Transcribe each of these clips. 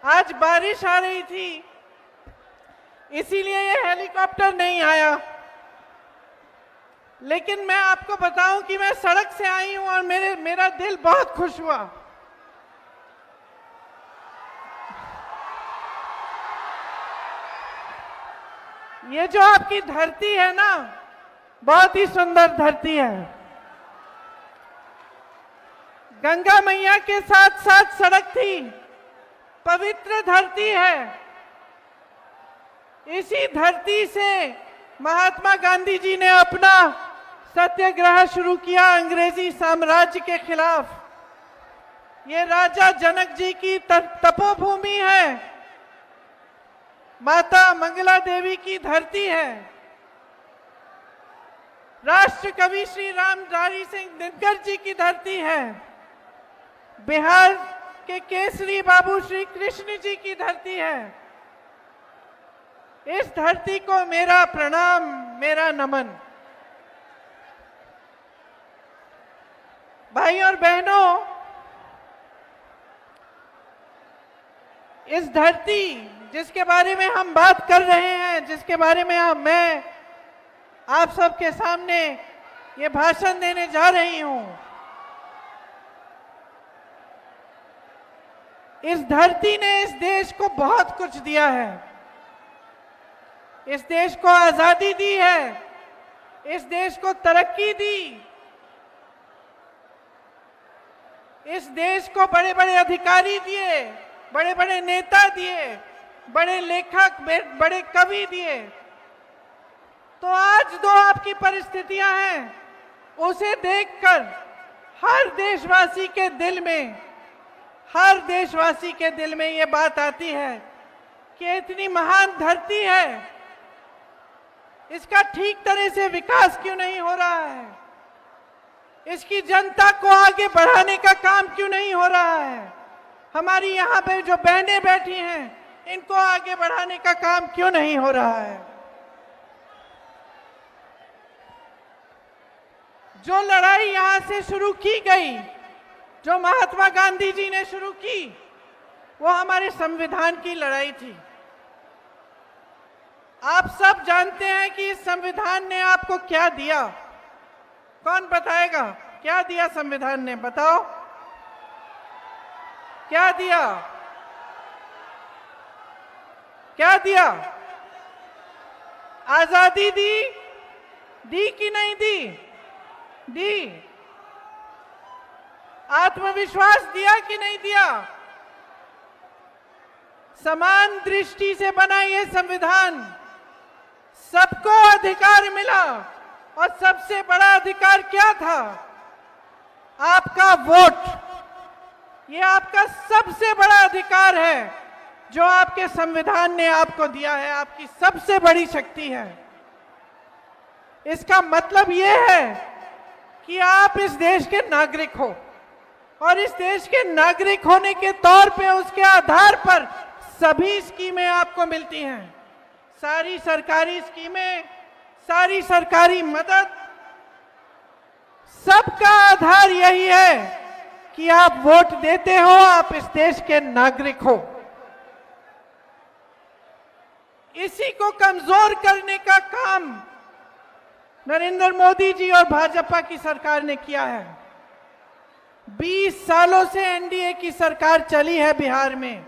आज बारिश आ रही थी, इसीलिए ये हेलीकॉप्टर नहीं आया। लेकिन मैं आपको बताऊं कि मैं सड़क से आई हूं और मेरा दिल बहुत खुश हुआ। ये जो आपकी धरती है ना, बहुत ही सुंदर धरती है। गंगा मैया के साथ साथ सड़क थी, पवित्र धरती है। इसी धरती से महात्मा गांधी जी ने अपना सत्याग्रह शुरू किया अंग्रेजी साम्राज्य के खिलाफ। ये राजा जनक जी की तपोभूमि है, माता मंगला देवी की धरती है। राष्ट्र कवि श्री रामधारी सिंह दिनकर जी की धरती है। बिहार के केसरी बाबू श्री कृष्ण जी की धरती है। इस धरती को मेरा प्रणाम, मेरा नमन। भाई और बहनों, इस धरती जिसके बारे में हम बात कर रहे हैं, जिसके बारे में मैं आप सबके सामने ये भाषण देने जा रही हूं, इस धरती ने इस देश को बहुत कुछ दिया है। इस देश को आजादी दी है, इस देश को तरक्की दी, इस देश को बड़े बड़े अधिकारी दिए, बड़े बड़े नेता दिए, बड़े लेखक, बड़े कवि दिए। तो आज जो आपकी परिस्थितियां हैं, उसे देखकर हर देशवासी के दिल में ये बात आती है कि इतनी महान धरती है, इसका ठीक तरह से विकास क्यों नहीं हो रहा है? इसकी जनता को आगे बढ़ाने का काम क्यों नहीं हो रहा है? हमारी यहाँ पे जो बहनें बैठी हैं, इनको आगे बढ़ाने का काम क्यों नहीं हो रहा है? जो लड़ाई यहाँ से शुरू की गई, जो महात्मा गांधी जी ने शुरू की, वो हमारे संविधान की लड़ाई थी। आप सब जानते हैं कि इस संविधान ने आपको क्या दिया। कौन बताएगा क्या दिया संविधान ने? बताओ क्या दिया? क्या दिया? आजादी दी? दी कि नहीं दी? दी। आत्मविश्वास दिया कि नहीं दिया? समान दृष्टि से बना ये संविधान, सबको अधिकार मिला। और सबसे बड़ा अधिकार क्या था? आपका वोट। ये आपका सबसे बड़ा अधिकार है जो आपके संविधान ने आपको दिया है, आपकी सबसे बड़ी शक्ति है। इसका मतलब ये है कि आप इस देश के नागरिक हो, और इस देश के नागरिक होने के तौर पे उसके आधार पर सभी स्कीमें आपको मिलती हैं। सारी सरकारी स्कीमें, सारी सरकारी मदद, सबका आधार यही है कि आप वोट देते हो, आप इस देश के नागरिक हो। इसी को कमजोर करने का काम नरेंद्र मोदी जी और भाजपा की सरकार ने किया है। 20 सालों से एनडीए की सरकार चली है बिहार में।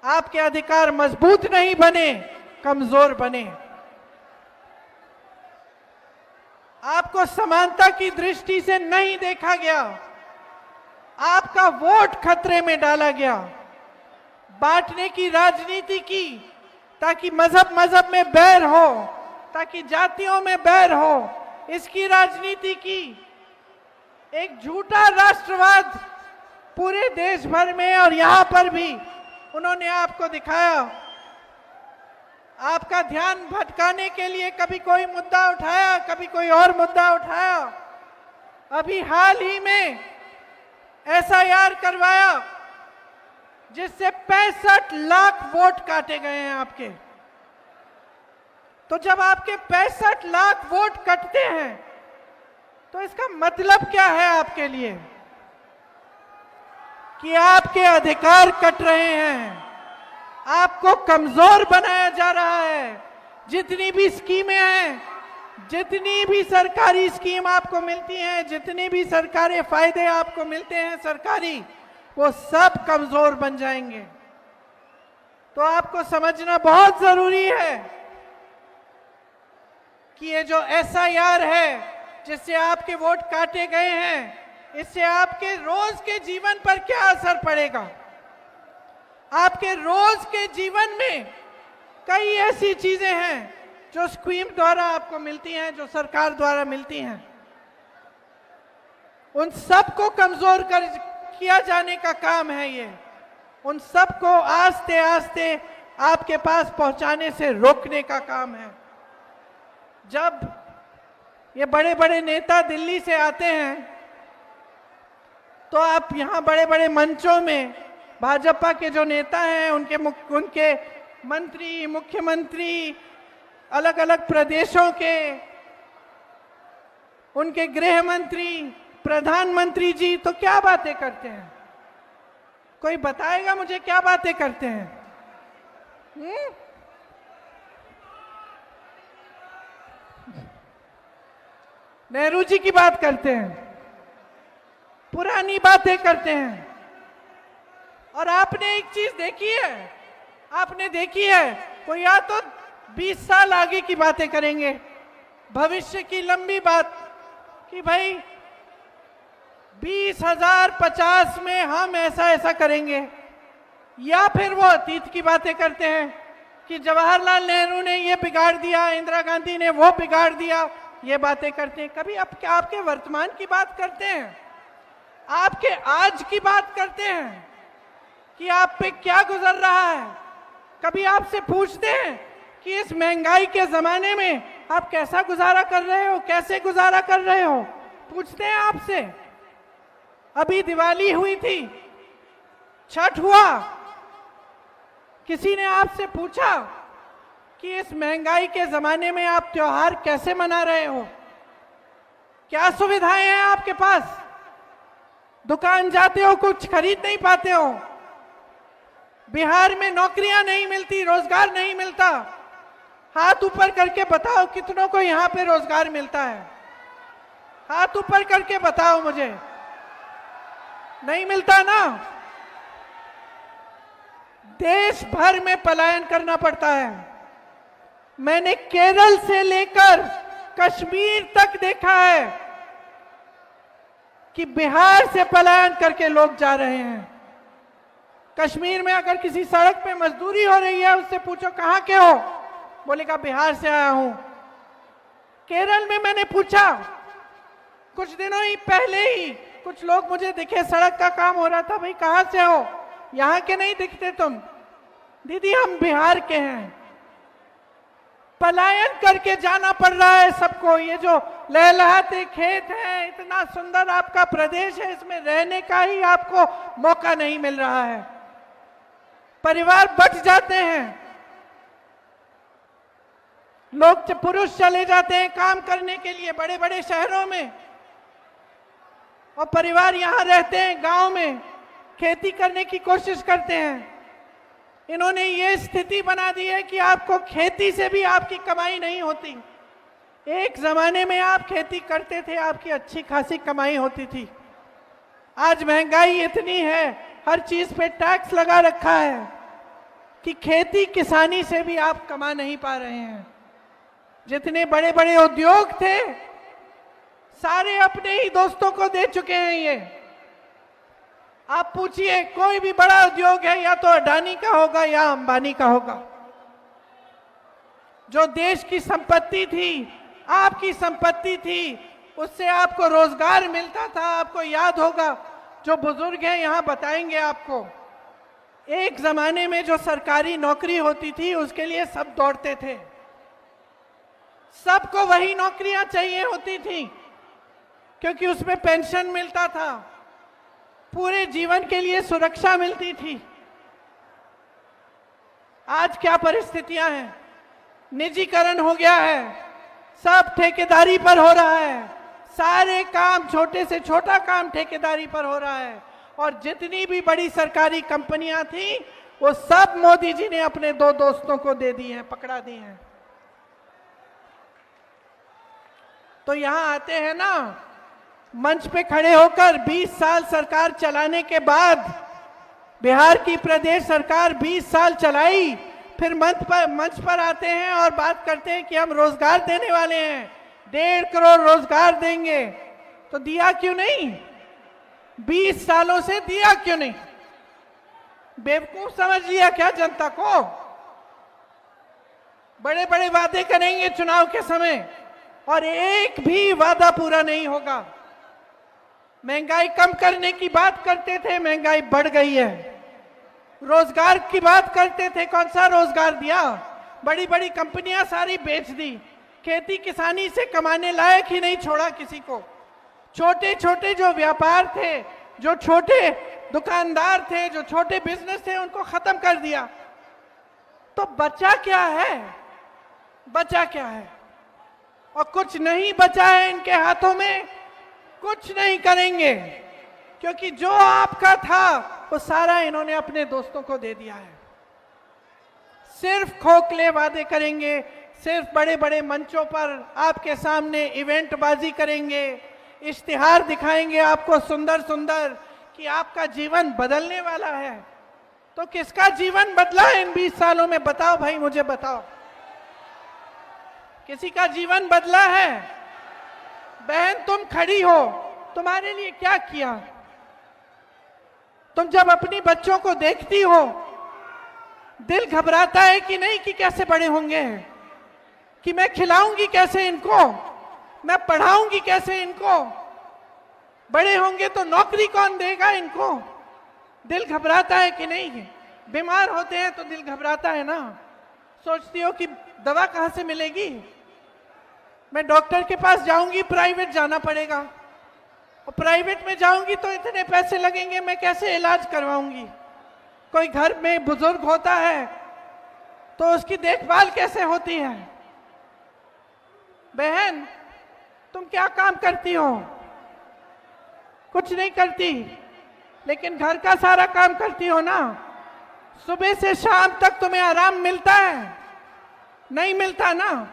आपके अधिकार मजबूत नहीं बने, कमजोर बने। आपको समानता की दृष्टि से नहीं देखा गया, आपका वोट खतरे में डाला गया। बांटने की राजनीति की, ताकि मजहब में बैर हो, ताकि जातियों में बैर हो, इसकी राजनीति की। एक झूठा राष्ट्रवाद पूरे देश भर में और यहां पर भी उन्होंने आपको दिखाया। आपका ध्यान भटकाने के लिए कभी कोई मुद्दा उठाया, कभी कोई और मुद्दा उठाया। अभी हाल ही में एसआईआर करवाया, जिससे 65 लाख वोट काटे गए हैं आपके। तो जब आपके 65 लाख वोट कटते हैं, तो इसका मतलब क्या है आपके लिए? कि आपके अधिकार कट रहे हैं, आपको कमजोर बनाया जा रहा है। जितनी भी स्कीमें हैं, जितनी भी सरकारी स्कीम आपको मिलती हैं, जितने भी सरकारी फायदे आपको मिलते हैं सरकारी, वो सब कमजोर बन जाएंगे। तो आपको समझना बहुत जरूरी है कि ये जो SIR है जिससे आपके वोट काटे गए हैं, इससे आपके रोज के जीवन पर क्या असर पड़ेगा। आपके रोज के जीवन में कई ऐसी चीजें हैं जो स्कीम द्वारा आपको मिलती हैं, जो सरकार द्वारा मिलती हैं, उन सबको कमजोर किया जाने का काम है ये। उन सबको आस्ते आस्ते आपके पास पहुंचाने से रोकने का काम है। जब ये बड़े बड़े नेता दिल्ली से आते हैं तो आप यहां बड़े बड़े मंचों में भाजपा के जो नेता हैं, उनके मंत्री, मुख्यमंत्री, अलग अलग प्रदेशों के उनके गृह मंत्री, प्रधानमंत्री जी तो क्या बातें करते हैं? कोई बताएगा मुझे क्या बातें करते हैं? नेहरू जी की बात करते हैं, पुरानी बातें करते हैं। और आपने एक चीज देखी है, आपने देखी है, वो या तो 20 साल आगे की बातें करेंगे, भविष्य की लंबी बात कि भाई 2050 में हम ऐसा ऐसा करेंगे, या फिर वो अतीत की बातें करते हैं कि जवाहरलाल नेहरू ने ये बिगाड़ दिया, इंदिरा गांधी ने वो बिगाड़ दिया, ये बातें करते हैं। कभी आपके वर्तमान की बात करते हैं, आपके आज की बात करते हैं कि आप पे क्या गुजर रहा है। कभी आपसे पूछते हैं कि इस महंगाई के जमाने में आप कैसा गुजारा कर रहे हो, कैसे गुजारा कर रहे हो, पूछते हैं आपसे। अभी दिवाली हुई थी, छठ हुआ, किसी ने आपसे पूछा कि इस महंगाई के जमाने में आप त्योहार कैसे मना रहे हो, क्या सुविधाएं हैं आपके पास? दुकान जाते हो कुछ खरीद नहीं पाते हो, बिहार में नौकरियां नहीं मिलती, रोजगार नहीं मिलता। हाथ ऊपर करके बताओ कितनों को यहां पे रोजगार मिलता है? हाथ ऊपर करके बताओ मुझे। नहीं मिलता ना? देश भर में पलायन करना पड़ता है। मैंने केरल से लेकर कश्मीर तक देखा है कि बिहार से पलायन करके लोग जा रहे हैं। कश्मीर में अगर किसी सड़क पे मजदूरी हो रही है, उससे पूछो कहां के हो, बोलेगा बिहार से आया हूं। केरल में मैंने पूछा, कुछ दिनों ही पहले ही कुछ लोग मुझे दिखे, सड़क का काम हो रहा था, भाई कहां से हो? यहां के नहीं दिखते तुम। दीदी हम बिहार के हैं। पलायन करके जाना पड़ रहा है सबको। ये जो लहलहाते खेत हैं, इतना सुंदर आपका प्रदेश है, इसमें रहने का ही आपको मौका नहीं मिल रहा है। परिवार बट जाते हैं, लोग पुरुष चले जाते हैं काम करने के लिए बड़े बड़े शहरों में, और परिवार यहां रहते हैं गांव में, खेती करने की कोशिश करते हैं। इन्होंने ये स्थिति बना दी है कि आपको खेती से भी आपकी कमाई नहीं होती। एक जमाने में आप खेती करते थे, आपकी अच्छी खासी कमाई होती थी। आज महंगाई इतनी है, हर चीज पे टैक्स लगा रखा है कि खेती किसानी से भी आप कमा नहीं पा रहे हैं। जितने बड़े बड़े उद्योग थे, सारे अपने ही दोस्तों को दे चुके हैं। ये आप पूछिए, कोई भी बड़ा उद्योग है या तो अडानी का होगा या अंबानी का होगा। जो देश की संपत्ति थी, आपकी संपत्ति थी, उससे आपको रोजगार मिलता था। आपको याद होगा, जो बुजुर्ग हैं यहां बताएंगे आपको, एक जमाने में जो सरकारी नौकरी होती थी उसके लिए सब दौड़ते थे। सबको वही नौकरियां चाहिए होती थी क्योंकि उसमें पेंशन मिलता था, पूरे जीवन के लिए सुरक्षा मिलती थी। आज क्या परिस्थितियां हैं? निजीकरण हो गया है, सब ठेकेदारी पर हो रहा है, सारे काम, छोटे से छोटा काम ठेकेदारी पर हो रहा है। और जितनी भी बड़ी सरकारी कंपनियां थी वो सब मोदी जी ने अपने दो दोस्तों को दे दिए हैं, पकड़ा दिए हैं। तो यहां आते हैं ना, मंच पे खड़े होकर 20 साल सरकार चलाने के बाद, बिहार की प्रदेश सरकार 20 साल चलाई, फिर मंच पर आते हैं और बात करते हैं कि हम रोजगार देने वाले हैं, 1.5 करोड़ रोजगार देंगे। तो दिया क्यों नहीं? 20 सालों से दिया क्यों नहीं? बेवकूफ समझ लिया क्या जनता को? बड़े बड़े वादे करेंगे चुनाव के समय और एक भी वादा पूरा नहीं होगा। महंगाई कम करने की बात करते थे, महंगाई बढ़ गई है। रोजगार की बात करते थे, कौन सा रोजगार दिया? बड़ी बड़ी कंपनियां सारी बेच दी, खेती किसानी से कमाने लायक ही नहीं छोड़ा किसी को। छोटे छोटे जो व्यापार थे, जो छोटे दुकानदार थे, जो छोटे बिजनेस थे, उनको खत्म कर दिया। तो बचा क्या है? बचा क्या है? और कुछ नहीं बचा है इनके हाथों में, कुछ नहीं करेंगे, क्योंकि जो आपका था वो सारा इन्होंने अपने दोस्तों को दे दिया है। सिर्फ खोखले वादे करेंगे, सिर्फ बड़े बड़े मंचों पर आपके सामने इवेंट बाजी करेंगे, इश्तिहार दिखाएंगे आपको सुंदर सुंदर कि आपका जीवन बदलने वाला है। तो किसका जीवन बदला है इन 20 सालों में? बताओ भाई, मुझे बताओ, किसी का जीवन बदला है? बहन तुम खड़ी हो, तुम्हारे लिए क्या किया? तुम जब अपनी बच्चों को देखती हो, दिल घबराता है कि नहीं कि कैसे बड़े होंगे, कि मैं खिलाऊंगी कैसे इनको, मैं पढ़ाऊंगी कैसे इनको, बड़े होंगे तो नौकरी कौन देगा इनको? दिल घबराता है कि नहीं? बीमार होते हैं तो दिल घबराता है ना, सोचती हो कि दवा कहां से मिलेगी, मैं डॉक्टर के पास जाऊंगी, प्राइवेट जाना पड़ेगा, और प्राइवेट में जाऊंगी तो इतने पैसे लगेंगे, मैं कैसे इलाज करवाऊंगी? कोई घर में बुजुर्ग होता है तो उसकी देखभाल कैसे होती है? बहन तुम क्या काम करती हो? कुछ नहीं करती, लेकिन घर का सारा काम करती हो ना। सुबह से शाम तक तुम्हें आराम मिलता है? नहीं मिलता ना।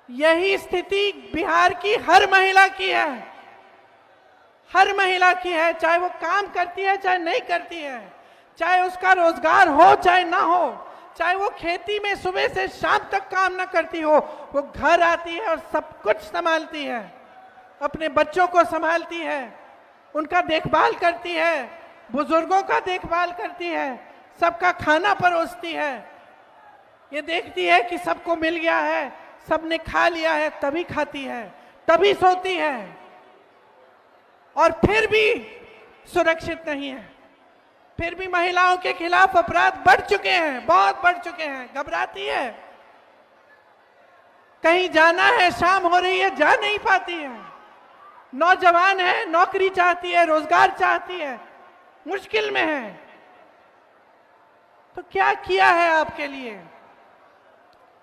यही स्थिति बिहार की हर महिला की है, हर महिला की है, चाहे वो काम करती है चाहे नहीं करती है, चाहे उसका रोजगार हो चाहे ना हो, चाहे वो खेती में सुबह से शाम तक काम ना करती हो, वो घर आती है और सब कुछ संभालती है, अपने बच्चों को संभालती है, उनका देखभाल करती है, बुजुर्गों का देखभाल करती है, सबका खाना परोसती है, ये देखती है कि सबको मिल गया है, सबने खा लिया है, तभी खाती है, तभी सोती है, और फिर भी सुरक्षित नहीं है। फिर भी महिलाओं के खिलाफ अपराध बढ़ चुके हैं, बहुत बढ़ चुके हैं, घबराती है, कहीं जाना है, शाम हो रही है, जा नहीं पाती है, नौजवान है, नौकरी चाहती है, रोजगार चाहती है, मुश्किल में है। तो क्या किया है आपके लिए?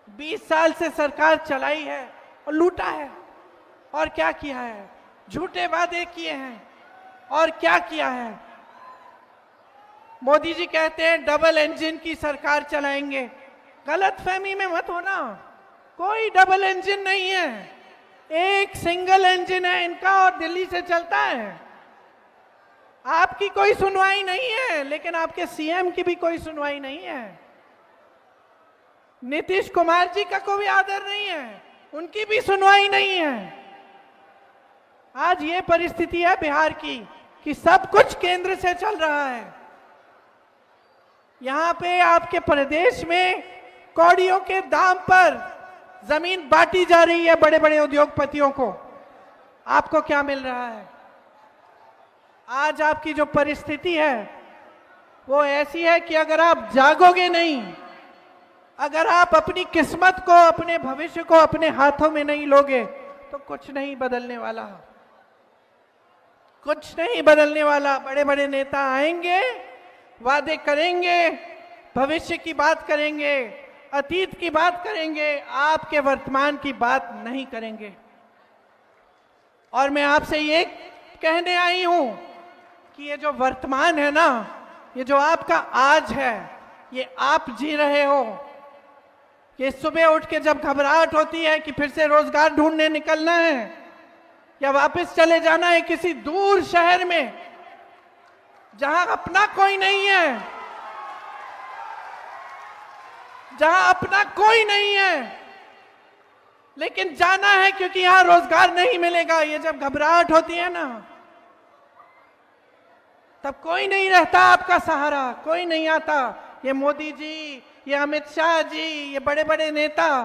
20 साल से सरकार चलाई है और लूटा है, और क्या किया है? झूठे वादे किए हैं, और क्या किया है? मोदी जी कहते हैं डबल इंजन की सरकार चलाएंगे, गलतफहमी में मत होना, कोई डबल इंजन नहीं है, एक सिंगल इंजन है इनका और दिल्ली से चलता है। आपकी कोई सुनवाई नहीं है, लेकिन आपके सीएम की भी कोई सुनवाई नहीं है, नीतीश कुमार जी का कोई आदर नहीं है, उनकी भी सुनवाई नहीं है। आज ये परिस्थिति है बिहार की कि सब कुछ केंद्र से चल रहा है। यहां पे आपके प्रदेश में कौड़ियों के दाम पर जमीन बांटी जा रही है बड़े बड़े उद्योगपतियों को। आपको क्या मिल रहा है? आज आपकी जो परिस्थिति है वो ऐसी है कि अगर आप जागोगे नहीं, अगर आप अपनी किस्मत को, अपने भविष्य को अपने हाथों में नहीं लोगे, तो कुछ नहीं बदलने वाला, कुछ नहीं बदलने वाला। बड़े बड़े नेता आएंगे, वादे करेंगे, भविष्य की बात करेंगे, अतीत की बात करेंगे, आपके वर्तमान की बात नहीं करेंगे। और मैं आपसे ये कहने आई हूं कि ये जो वर्तमान है ना, ये जो आपका आज है, ये आप जी रहे हो। कि सुबह उठ के जब घबराहट होती है कि फिर से रोजगार ढूंढने निकलना है या वापस चले जाना है किसी दूर शहर में जहां अपना कोई नहीं है, जहां अपना कोई नहीं है, लेकिन जाना है क्योंकि यहां रोजगार नहीं मिलेगा। ये जब घबराहट होती है ना, तब कोई नहीं रहता आपका सहारा, कोई नहीं आता। ये मोदी जी, ये अमित शाह जी, ये बड़े बड़े नेता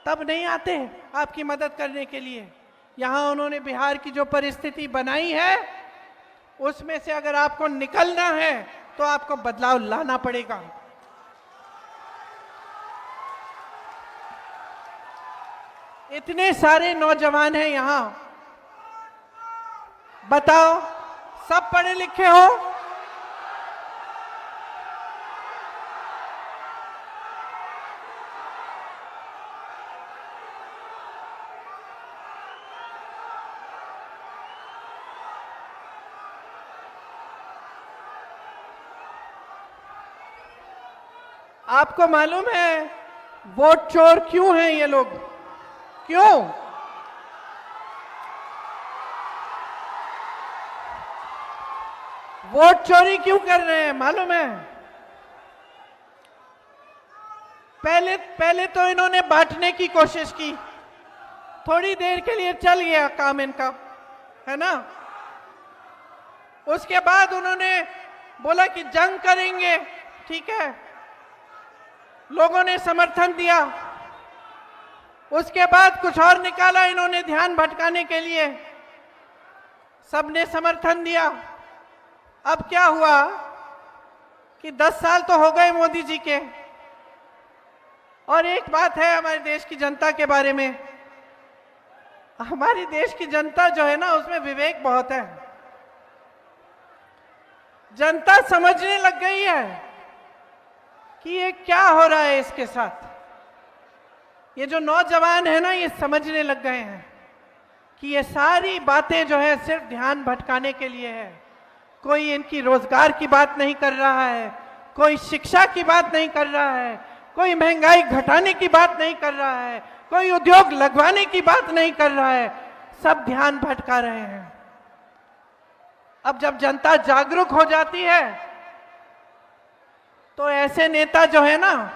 तब नहीं आते आपकी मदद करने के लिए। यहां उन्होंने बिहार की जो परिस्थिति बनाई है, उसमें से अगर आपको निकलना है तो आपको बदलाव लाना पड़ेगा। इतने सारे नौजवान हैं यहां, बताओ सब पढ़े लिखे हो? आपको मालूम है वोट चोर क्यों हैं ये लोग? क्यों? वोट चोरी क्यों कर रहे हैं मालूम है? पहले तो इन्होंने बांटने की कोशिश की, थोड़ी देर के लिए चल गया काम इनका, है ना। उसके बाद उन्होंने बोला कि जंग करेंगे, ठीक है, लोगों ने समर्थन दिया। उसके बाद कुछ और निकाला इन्होंने ध्यान भटकाने के लिए, सबने समर्थन दिया। अब क्या हुआ कि 10 साल तो हो गए मोदी जी के। और एक बात है हमारे देश की जनता के बारे में, हमारी देश की जनता जो है ना, उसमें विवेक बहुत है। जनता समझने लग गई है कि ये क्या हो रहा है इसके साथ। ये जो नौजवान है ना, ये समझने लग गए हैं कि ये सारी बातें जो है सिर्फ ध्यान भटकाने के लिए है। कोई इनकी रोजगार की बात नहीं कर रहा है, कोई शिक्षा की बात नहीं कर रहा है, कोई महंगाई घटाने की बात नहीं कर रहा है, कोई उद्योग लगवाने की बात नहीं कर रहा है, सब ध्यान भटका रहे हैं। अब जब जनता जागरूक हो जाती है तो ऐसे नेता जो है ना,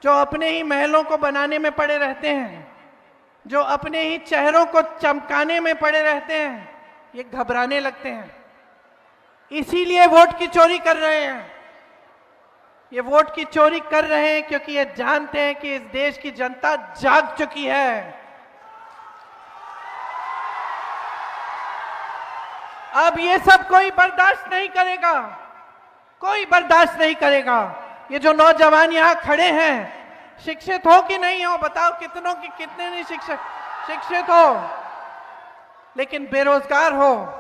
जो अपने ही महलों को बनाने में पड़े रहते हैं, जो अपने ही चेहरों को चमकाने में पड़े रहते हैं, ये घबराने लगते हैं। इसीलिए वोट की चोरी कर रहे हैं। ये वोट की चोरी कर रहे हैं क्योंकि ये जानते हैं कि इस देश की जनता जाग चुकी है। अब ये सब कोई बर्दाश्त नहीं करेगा, कोई बर्दाश्त नहीं करेगा। ये जो नौजवान यहाँ खड़े हैं, शिक्षित हो कि नहीं हो, बताओ कितनों की कितने नहीं शिक्षित हो, लेकिन बेरोजगार हो।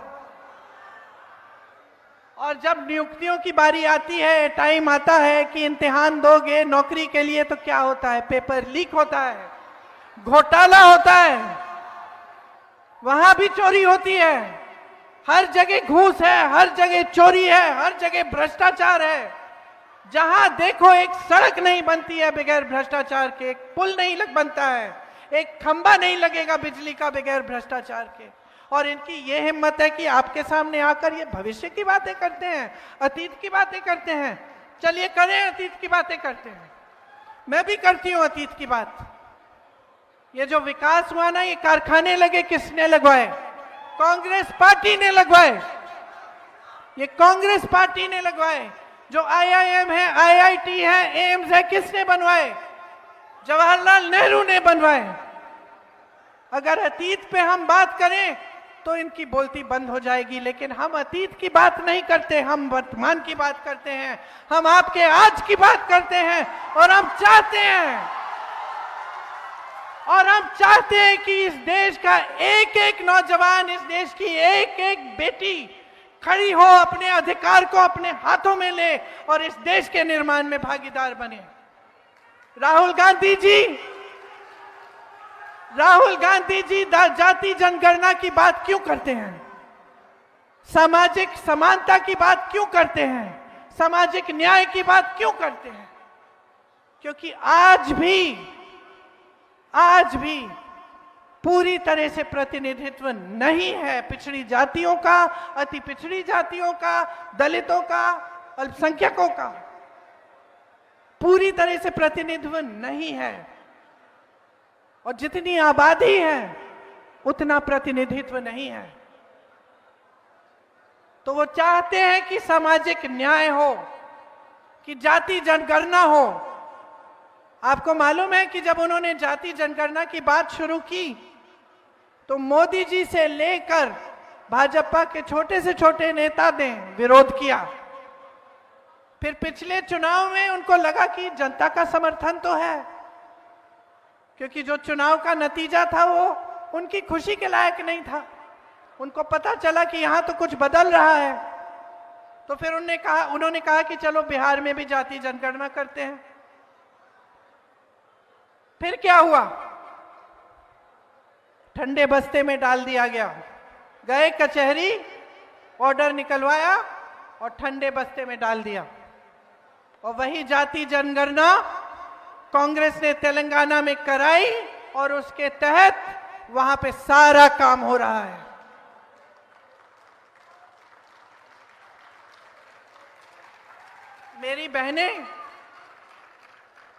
और जब नियुक्तियों की बारी आती है, टाइम आता है कि इम्तिहान दोगे नौकरी के लिए, तो क्या होता है? पेपर लीक होता है, घोटाला होता है, वहां भी चोरी होती है। हर जगह घूस है, हर जगह चोरी है, हर जगह भ्रष्टाचार है। जहां देखो एक सड़क नहीं बनती है बगैर भ्रष्टाचार के, एक पुल नहीं बनता है, एक खंबा नहीं लगेगा बिजली का बगैर भ्रष्टाचार के। और इनकी ये हिम्मत है कि आपके सामने आकर ये भविष्य की बातें करते हैं, अतीत की बातें करते हैं। चलिए करें, अतीत की बातें करते हैं। मैं भी करती हूं अतीत की बात। ये जो विकास हुआ ना, ये कारखाने लगे, किसने लगवाए? कांग्रेस पार्टी ने लगवाए। ये कांग्रेस पार्टी ने लगवाए। जो IIM है, IIT है, एम्स है, किसने बनवाए? जवाहरलाल नेहरू ने बनवाए। अगर अतीत पे हम बात करें तो इनकी बोलती बंद हो जाएगी, लेकिन हम अतीत की बात नहीं करते, हम वर्तमान की बात करते हैं, हम आपके आज की बात करते हैं। और हम चाहते हैं कि इस देश का एक एक नौजवान, इस देश की एक एक बेटी खड़ी हो, अपने अधिकार को अपने हाथों में ले और इस देश के निर्माण में भागीदार बने। राहुल गांधी जी जाति जनगणना की बात क्यों करते हैं? सामाजिक समानता की बात क्यों करते हैं? सामाजिक न्याय की बात क्यों करते हैं? क्योंकि आज भी पूरी तरह से प्रतिनिधित्व नहीं है पिछड़ी जातियों का, अति पिछड़ी जातियों का, दलितों का, अल्पसंख्यकों का। पूरी तरह से प्रतिनिधित्व नहीं है। और जितनी आबादी है उतना प्रतिनिधित्व नहीं है। तो वो चाहते हैं कि सामाजिक न्याय हो, कि जाति जनगणना हो। आपको मालूम है कि जब उन्होंने जाति जनगणना की बात शुरू की तो मोदी जी से लेकर भाजपा के छोटे से छोटे नेता ने विरोध किया। फिर पिछले चुनाव में उनको लगा कि जनता का समर्थन तो है, क्योंकि जो चुनाव का नतीजा था वो उनकी खुशी के लायक नहीं था। उनको पता चला कि यहां तो कुछ बदल रहा है। तो फिर उन्होंने कहा कि चलो बिहार में भी जाति जनगणना करते हैं। फिर क्या हुआ? ठंडे बस्ते में डाल दिया गया। गए कचहरी, ऑर्डर निकलवाया और ठंडे बस्ते में डाल दिया। और वही जाति जनगणना कांग्रेस ने तेलंगाना में कराई और उसके तहत वहां पे सारा काम हो रहा है। मेरी बहनें,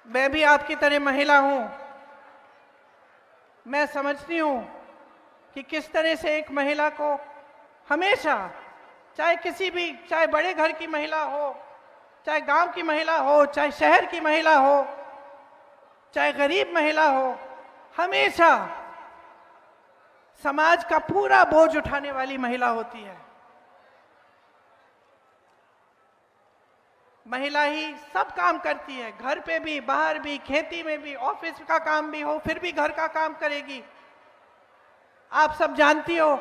मैं भी आपकी तरह महिला हूं। मैं समझती हूं कि किस तरह से एक महिला को हमेशा, चाहे बड़े घर की महिला हो, चाहे गांव की महिला हो, चाहे शहर की महिला हो, चाहे गरीब महिला हो, हमेशा समाज का पूरा बोझ उठाने वाली महिला होती है। महिला ही सब काम करती है, घर पे भी, बाहर भी, खेती में भी, ऑफिस का काम भी हो फिर भी घर का काम करेगी। आप सब जानती हो,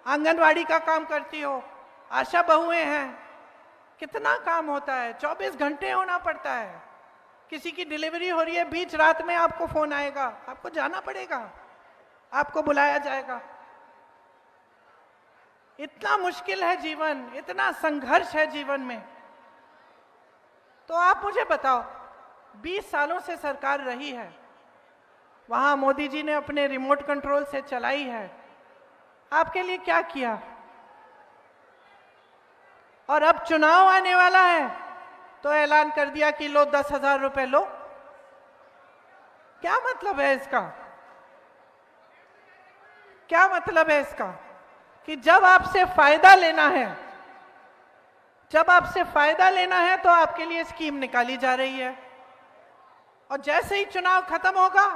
आंगनवाड़ी का काम करती हो, आशा बहुएं हैं, कितना काम होता है, 24 घंटे होना पड़ता है। किसी की डिलीवरी हो रही है, बीच रात में आपको फोन आएगा, आपको जाना पड़ेगा, आपको बुलाया जाएगा। इतना मुश्किल है जीवन, इतना संघर्ष है जीवन में। तो आप मुझे बताओ, 20 सालों से सरकार रही है, वहां मोदी जी ने अपने रिमोट कंट्रोल से चलाई है। आपके लिए क्या किया? और अब चुनाव आने वाला है तो ऐलान कर दिया कि लो 10,000 रुपए लो। क्या मतलब है इसका? क्या मतलब है इसका? कि जब आपसे फायदा लेना है, तो आपके लिए स्कीम निकाली जा रही है। और जैसे ही चुनाव खत्म होगा,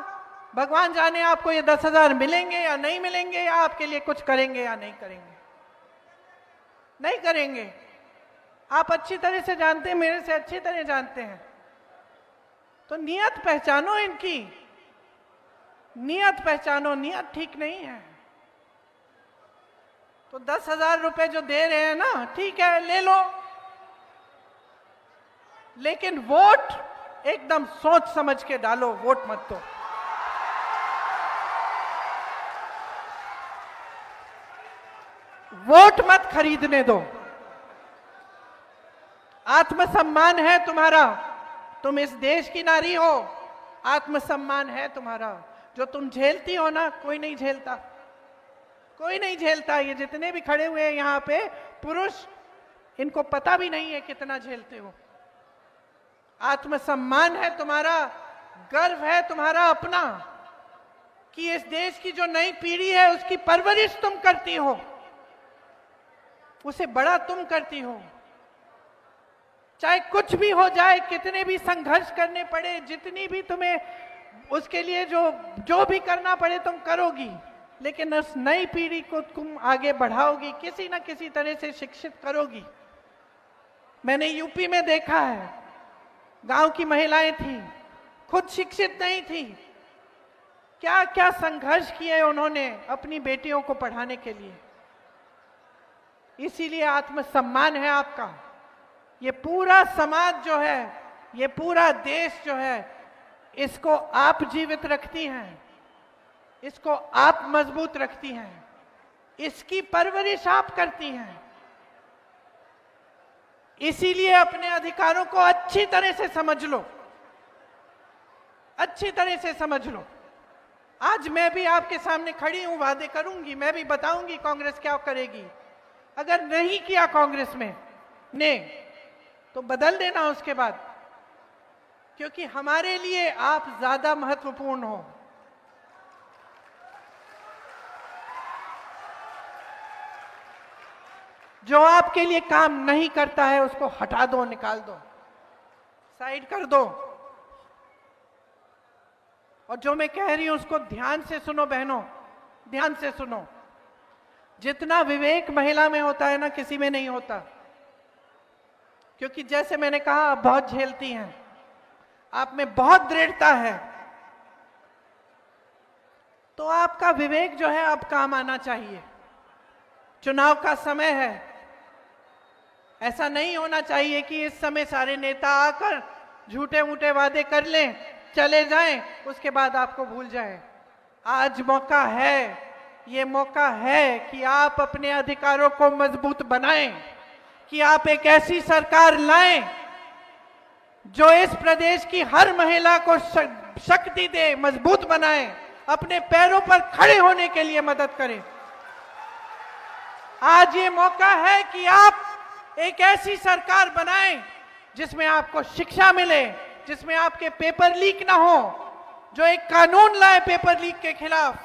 भगवान जाने आपको ये 10,000 मिलेंगे या नहीं मिलेंगे, या आपके लिए कुछ करेंगे या नहीं करेंगे। नहीं करेंगे। आप अच्छी तरह से जानते हैं, मेरे से अच्छी तरह जानते हैं। तो नियत पहचानो, इनकी नियत पहचानो। नियत ठीक नहीं है। तो 10,000 रुपए जो दे रहे हैं ना, ठीक है, ले लो, लेकिन वोट एकदम सोच समझ के डालो, वोट मत दो। वोट मत खरीदने दो। आत्मसम्मान है तुम्हारा, तुम इस देश की नारी हो, आत्मसम्मान है तुम्हारा। जो तुम झेलती हो ना, कोई नहीं झेलता, कोई नहीं झेलता। ये जितने भी खड़े हुए हैं यहां पे पुरुष, इनको पता भी नहीं है कितना झेलते हो। आत्मसम्मान है तुम्हारा, गर्व है तुम्हारा अपना, कि इस देश की जो नई पीढ़ी है उसकी परवरिश तुम करती हो, उसे बड़ा तुम करती हो। चाहे कुछ भी हो जाए, कितने भी संघर्ष करने पड़े, जितनी भी तुम्हें उसके लिए जो भी करना पड़े तुम करोगी, लेकिन उस नई पीढ़ी को तुम आगे बढ़ाओगी, किसी ना किसी तरह से शिक्षित करोगी। मैंने यूपी में देखा है, गांव की महिलाएं थी, खुद शिक्षित नहीं थी, क्या क्या संघर्ष किए उन्होंने अपनी बेटियों को पढ़ाने के लिए। इसीलिए आत्मसम्मान है आपका। ये पूरा समाज जो है, ये पूरा देश जो है, इसको आप जीवित रखती हैं, इसको आप मजबूत रखती हैं, इसकी परवरिश आप करती हैं। इसीलिए अपने अधिकारों को अच्छी तरह से समझ लो, अच्छी तरह से समझ लो। आज मैं भी आपके सामने खड़ी हूं, वादे करूंगी, मैं भी बताऊंगी कांग्रेस क्या करेगी। अगर नहीं किया कांग्रेस में ने तो बदल देना उसके बाद, क्योंकि हमारे लिए आप ज्यादा महत्वपूर्ण हो। जो आपके लिए काम नहीं करता है उसको हटा दो, निकाल दो, साइड कर दो। और जो मैं कह रही हूं उसको ध्यान से सुनो बहनों, ध्यान से सुनो। जितना विवेक महिला में होता है ना, किसी में नहीं होता। क्योंकि जैसे मैंने कहा, आप बहुत झेलती हैं, आप में बहुत दृढ़ता है, तो आपका विवेक जो है अब काम आना चाहिए। चुनाव का समय है, ऐसा नहीं होना चाहिए कि इस समय सारे नेता आकर झूठे मूठे वादे कर लें, चले जाएं, उसके बाद आपको भूल जाएं। आज मौका है, ये मौका है कि आप अपने अधिकारों को मजबूत बनाएं, कि आप एक ऐसी सरकार लाएं जो इस प्रदेश की हर महिला को शक्ति दे, मजबूत बनाए, अपने पैरों पर खड़े होने के लिए मदद करें। आज ये मौका है कि आप एक ऐसी सरकार बनाएं जिसमें आपको शिक्षा मिले, जिसमें आपके पेपर लीक ना हो, जो एक कानून लाए पेपर लीक के खिलाफ,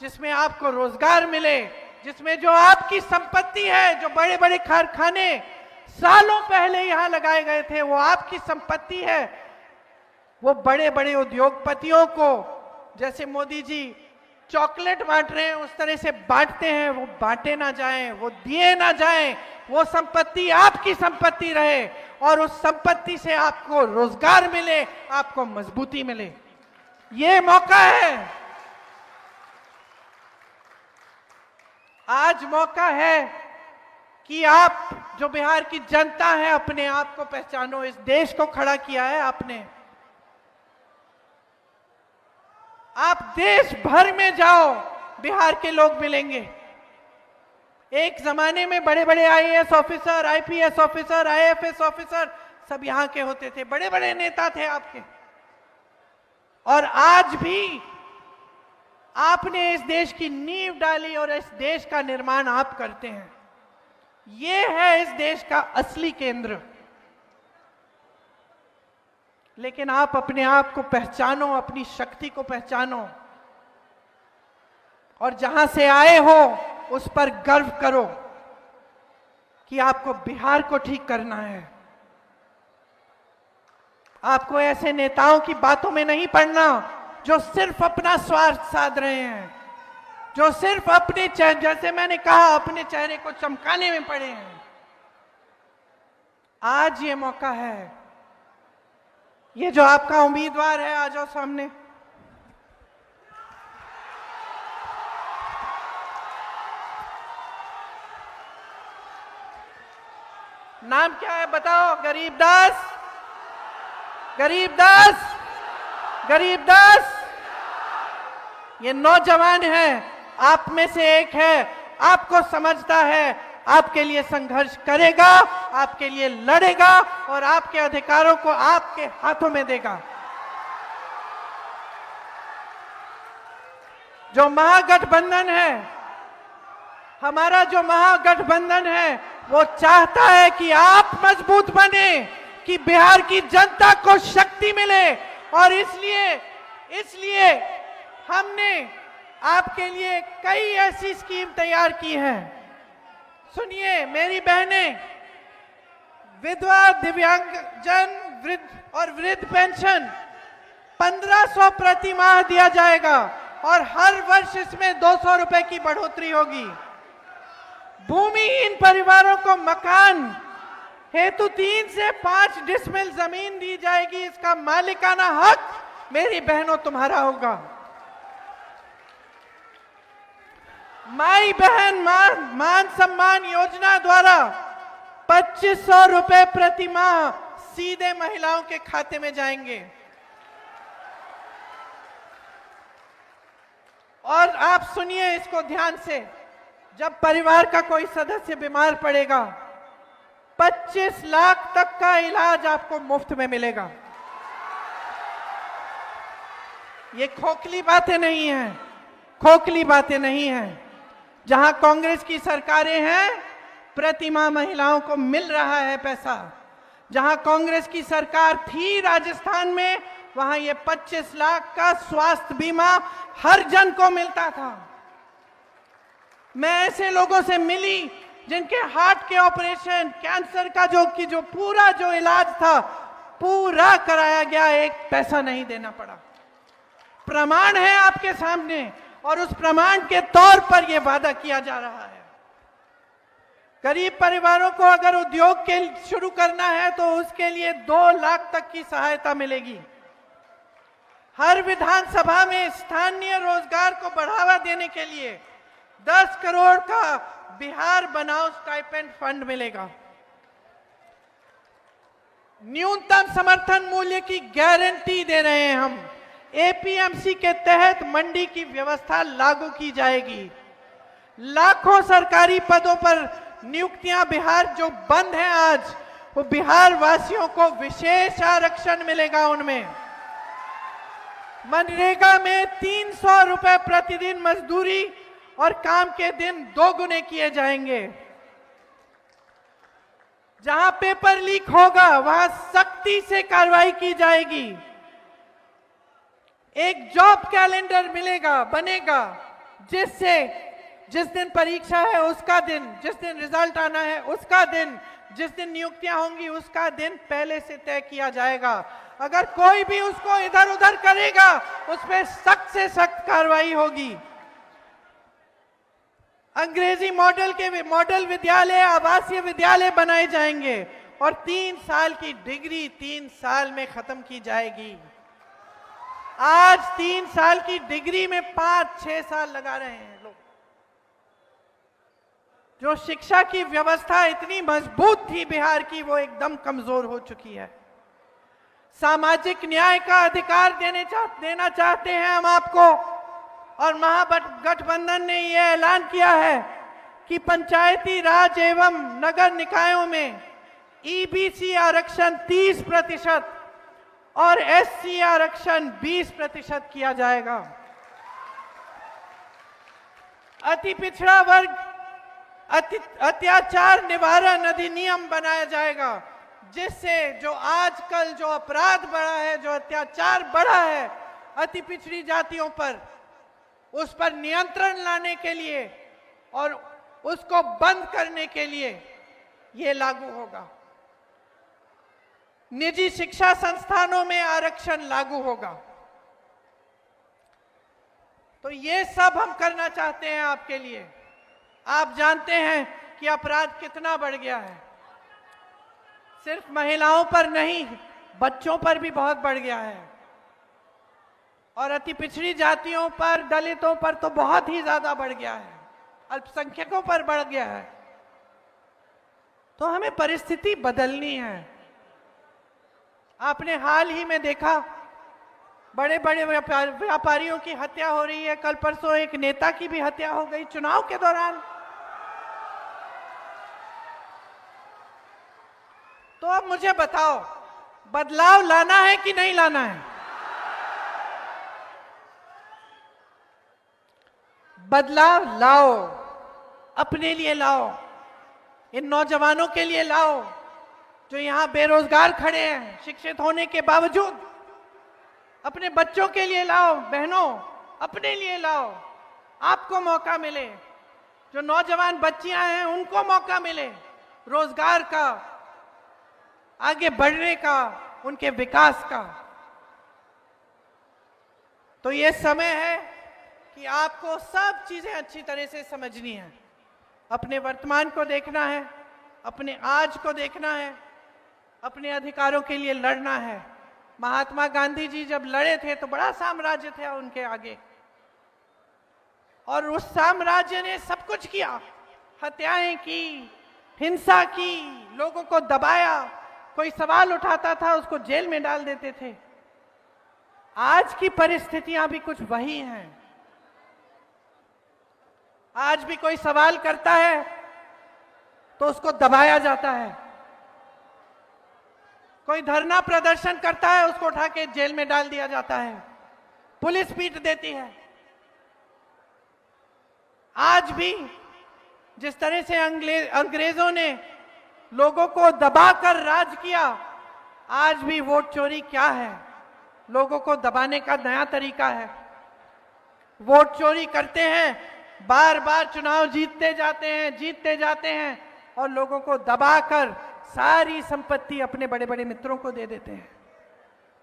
जिसमें आपको रोजगार मिले, जिसमें जो आपकी संपत्ति है, जो बड़े बड़े कारखाने सालों पहले यहां लगाए गए थे, वो आपकी संपत्ति है। वो बड़े बड़े उद्योगपतियों को, जैसे मोदी जी चॉकलेट बांट रहे हैं, उस तरह से बांटते हैं, वो बांटे ना जाएं, वो दिए ना जाएं। वो संपत्ति आपकी संपत्ति रहे और उस संपत्ति से आपको रोजगार मिले, आपको मजबूती मिले। ये मौका है, आज मौका है कि आप, जो बिहार की जनता है, अपने आप को पहचानो। इस देश को खड़ा किया है आपने। आप देश भर में जाओ, बिहार के लोग मिलेंगे। एक जमाने में बड़े बड़े IAS officer, IPS officer, IFS officer सब यहां के होते थे, बड़े बड़े नेता थे आपके। और आज भी आपने इस देश की नींव डाली और इस देश का निर्माण आप करते हैं। ये है इस देश का असली केंद्र। लेकिन आप अपने आप को पहचानो, अपनी शक्ति को पहचानो, और जहां से आए हो उस पर गर्व करो कि आपको बिहार को ठीक करना है। आपको ऐसे नेताओं की बातों में नहीं पड़ना जो सिर्फ अपना स्वार्थ साध रहे हैं, जो सिर्फ अपने जैसे मैंने कहा, अपने चेहरे को चमकाने में पड़े हैं। आज ये मौका है। ये जो आपका उम्मीदवार है, आ जाओ सामने। नाम क्या है बताओ? गरीबदास, गरीबदास, गरीबदास। ये नौजवान है, आप में से एक है, आपको समझता है, आपके लिए संघर्ष करेगा, आपके लिए लड़ेगा और आपके अधिकारों को आपके हाथों में देगा। जो महागठबंधन है, हमारा जो महागठबंधन है, वो चाहता है कि आप मजबूत बने, कि बिहार की जनता को शक्ति मिले। और इसलिए हमने आपके लिए कई ऐसी स्कीम तैयार की है। सुनिए मेरी बहनें, विधवा, दिव्यांगजन, वृद्ध और वृद्ध पेंशन 1500 प्रति माह दिया जाएगा और हर वर्ष इसमें 200 रुपए की बढ़ोतरी होगी। भूमिहीन परिवारों को मकान हेतु 3 से 5 डिसमिल जमीन दी जाएगी। इसका मालिकाना हक मेरी बहनों तुम्हारा होगा। माई बहन मान सम्मान योजना द्वारा 2500 रुपए प्रति माह सीधे महिलाओं के खाते में जाएंगे। और आप सुनिए इसको ध्यान से, जब परिवार का कोई सदस्य बीमार पड़ेगा 25 लाख तक का इलाज आपको मुफ्त में मिलेगा। ये खोखली बातें नहीं हैं, खोखली बातें नहीं हैं। जहां कांग्रेस की सरकारें हैं, प्रतिमाह महिलाओं को मिल रहा है पैसा। जहां कांग्रेस की सरकार थी राजस्थान में, वहां ये 25 लाख का स्वास्थ्य बीमा हर जन को मिलता था। मैं ऐसे लोगों से मिली जिनके हार्ट के ऑपरेशन, कैंसर का जो पूरा इलाज था, पूरा कराया गया, एक पैसा नहीं देना पड़ा। प्रमाण है आपके सामने, और उस प्रमाण के तौर पर यह वादा किया जा रहा है। गरीब परिवारों को अगर उद्योग के शुरू करना है तो उसके लिए 2 लाख तक की सहायता मिलेगी। हर विधानसभा में स्थानीय रोजगार को बढ़ावा देने के लिए 10 करोड़ का बिहार बनाओ स्टाइपेंड फंड मिलेगा। न्यूनतम समर्थन मूल्य की गारंटी दे रहे हैं हम। एपीएमसी के तहत मंडी की व्यवस्था लागू की जाएगी। लाखों सरकारी पदों पर नियुक्तियां बिहार जो बंद हैं आज, वो बिहार वासियों को विशेष आरक्षण मिलेगा उनमें। मनरेगा में 300 रुपए प्रतिदिन मजदूरी और काम के दिन 2 गुने किए जाएंगे। जहां पेपर लीक होगा वहां सख्ती से कार्रवाई की जाएगी। एक जॉब कैलेंडर बनेगा, जिससे जिस दिन परीक्षा है उसका दिन, जिस दिन रिजल्ट आना है उसका दिन, जिस दिन नियुक्तियां होंगी उसका दिन पहले से तय किया जाएगा। अगर कोई भी उसको इधर उधर करेगा, उस पर सख्त से सख्त कार्रवाई होगी। अंग्रेजी मॉडल विद्यालय, आवासीय विद्यालय बनाए जाएंगे और 3 साल की डिग्री 3 साल में खत्म की जाएगी। आज 3 साल की डिग्री में 5-6 साल लगा रहे हैं लोग। जो शिक्षा की व्यवस्था इतनी मजबूत थी बिहार की, वो एकदम कमजोर हो चुकी है। सामाजिक न्याय का अधिकार देना चाहते हैं हम आपको, और महागठबंधन ने यह ऐलान किया है कि पंचायती राज एवं नगर निकायों में ईबीसी आरक्षण 30% और एससी आरक्षण 20% किया जाएगा। अति पिछड़ा वर्ग अत्याचार निवारण अधिनियम बनाया जाएगा, जिससे जो आजकल जो अपराध बढ़ा है, जो अत्याचार बढ़ा है अति पिछड़ी जातियों पर, उस पर नियंत्रण लाने के लिए और उसको बंद करने के लिए ये लागू होगा। निजी शिक्षा संस्थानों में आरक्षण लागू होगा। तो ये सब हम करना चाहते हैं आपके लिए। आप जानते हैं कि अपराध कितना बढ़ गया है। सिर्फ महिलाओं पर नहीं, बच्चों पर भी बहुत बढ़ गया है, और अति पिछड़ी जातियों पर, दलितों पर तो बहुत ही ज्यादा बढ़ गया है, अल्पसंख्यकों पर बढ़ गया है। तो हमें परिस्थिति बदलनी है। आपने हाल ही में देखा, बड़े बड़े व्यापारियों की हत्या हो रही है। कल परसों एक नेता की भी हत्या हो गई चुनाव के दौरान। तो अब मुझे बताओ, बदलाव लाना है कि नहीं लाना है? बदलाव लाओ, अपने लिए लाओ, इन नौजवानों के लिए लाओ जो यहां बेरोजगार खड़े हैं शिक्षित होने के बावजूद। अपने बच्चों के लिए लाओ, बहनों अपने लिए लाओ, आपको मौका मिले। जो नौजवान बच्चियां हैं उनको मौका मिले रोजगार का, आगे बढ़ने का, उनके विकास का। तो ये समय है कि आपको सब चीजें अच्छी तरह से समझनी है। अपने वर्तमान को देखना है, अपने आज को देखना है, अपने अधिकारों के लिए लड़ना है। महात्मा गांधी जी जब लड़े थे तो बड़ा साम्राज्य था उनके आगे, और उस साम्राज्य ने सब कुछ किया, हत्याएं की, हिंसा की, लोगों को दबाया, कोई सवाल उठाता था उसको जेल में डाल देते थे। आज की परिस्थितियां भी कुछ वही हैं। आज भी कोई सवाल करता है तो उसको दबाया जाता है, कोई धरना प्रदर्शन करता है उसको उठा के जेल में डाल दिया जाता है, पुलिस पीट देती है। आज भी जिस तरह से अंग्रेजों ने लोगों को दबाकर राज किया, आज भी वोट चोरी क्या है? लोगों को दबाने का नया तरीका है। वोट चोरी करते हैं, बार बार चुनाव जीतते जाते हैं और लोगों को दबाकर सारी संपत्ति अपने बड़े बड़े मित्रों को दे देते हैं।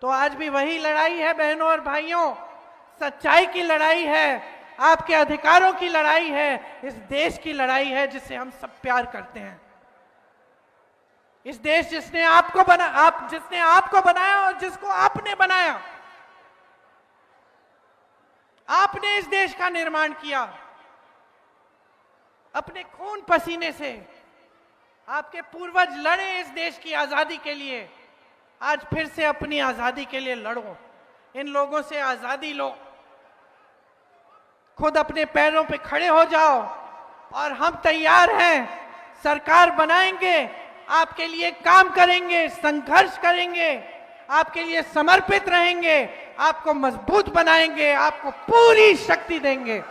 तो आज भी वही लड़ाई है बहनों और भाइयों, सच्चाई की लड़ाई है, आपके अधिकारों की लड़ाई है, इस देश की लड़ाई है जिससे हम सब प्यार करते हैं। इस देश जिसने आपको बनाया और जिसको आपने बनाया। आपने इस देश का निर्माण किया अपने खून पसीने से। आपके पूर्वज लड़े इस देश की आजादी के लिए, आज फिर से अपनी आजादी के लिए लड़ो, इन लोगों से आजादी लो, खुद अपने पैरों पे खड़े हो जाओ। और हम तैयार हैं, सरकार बनाएंगे, आपके लिए काम करेंगे, संघर्ष करेंगे, आपके लिए समर्पित रहेंगे, आपको मजबूत बनाएंगे, आपको पूरी शक्ति देंगे।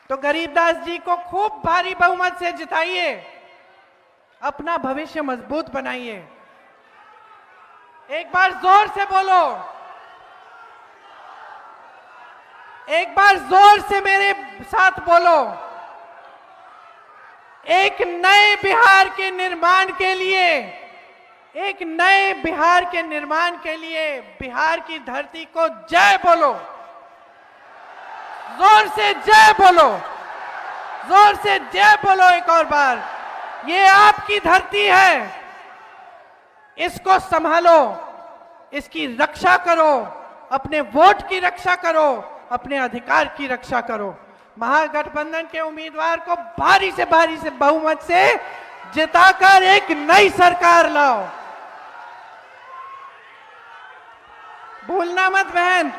तो गरीबदास जी को खूब भारी बहुमत से जिताइए, अपना भविष्य मजबूत बनाइए। एक बार जोर से बोलो, एक बार जोर से मेरे साथ बोलो। एक नए बिहार के निर्माण के लिए, एक नए बिहार के निर्माण के लिए बिहार की धरती को जय बोलो, जोर से जय बोलो, जोर से जय बोलो एक और बार। ये आपकी धरती है, इसको संभालो, इसकी रक्षा करो, अपने वोट की रक्षा करो, अपने अधिकार की रक्षा करो। महागठबंधन के उम्मीदवार को भारी से बहुमत से जिताकर एक नई सरकार लाओ। भूलना मत बहन।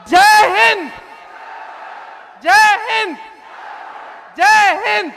जय हिंद, जय हिंद, जय हिंद।